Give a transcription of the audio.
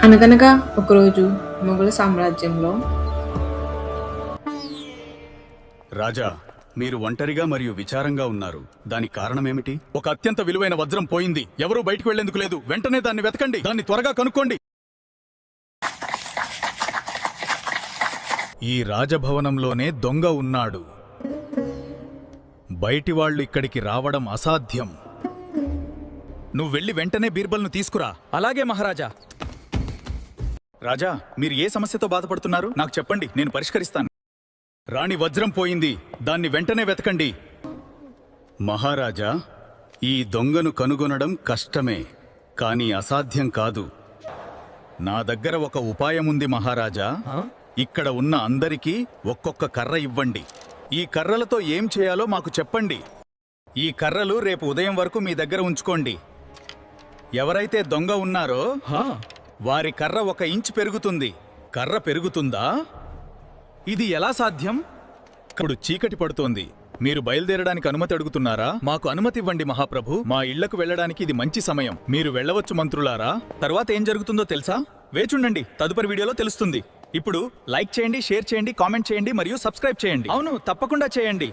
అనగనగా ఒకరోజు మొఘల సామ్రాజ్యంలో రాజా, మీరు ఒంటరిగా మరియు విచారంగా ఉన్నారు. దానికి కారణమేమిటి? ఒక అత్యంత విలువైన వజ్రం పోయింది. ఎవరూ బయటకు వెళ్లేందుకు లేదు. వెంటనే దాన్ని వెతకండి. దాన్ని త్వరగా కనుక్కోండి. ఈ రాజభవనంలోనే దొంగ ఉన్నాడు. బయటి వాళ్ళు ఇక్కడికి రావడం అసాధ్యం. నువ్వు వెళ్లి వెంటనే బీర్బల్ను తీసుకురా. అలాగే మహారాజా. రాజా, మీరు ఏ సమస్యతో బాధపడుతున్నారు? నాకు చెప్పండి, నేను పరిష్కరిస్తాను. రాణి వజ్రం పోయింది. దాన్ని వెంటనే వెతకండి. మహారాజా, ఈ దొంగను కనుగొనడం కష్టమే, కానీ అసాధ్యం కాదు. నా దగ్గర ఒక ఉపాయముంది మహారాజా. ఇక్కడ ఉన్న అందరికీ ఒక్కొక్క కర్ర ఇవ్వండి. ఈ కర్రలతో ఏం చేయాలో మాకు చెప్పండి. ఈ కర్రలు రేపు ఉదయం వరకు మీ దగ్గర ఉంచుకోండి. ఎవరైతే దొంగ ఉన్నారో వారి కర్ర 1 ఇంచు పెరుగుతుంది. కర్ర పెరుగుతుందా? ఇది ఎలా సాధ్యం? ఇప్పుడు చీకటి పడుతోంది. మీరు బయలుదేరడానికి అనుమతి అడుగుతున్నారా? మాకు అనుమతి ఇవ్వండి మహాప్రభు. మా ఇళ్లకు వెళ్లడానికి ఇది మంచి సమయం. మీరు వెళ్ళవచ్చు మంత్రులారా. తర్వాత ఏం జరుగుతుందో తెలుసా? వేచుండండి, తదుపరి వీడియోలో తెలుస్తుంది. ఇప్పుడు లైక్ చేయండి, షేర్ చేయండి, కామెంట్ చేయండి మరియు సబ్స్క్రైబ్ చేయండి. అవును, తప్పకుండా చేయండి.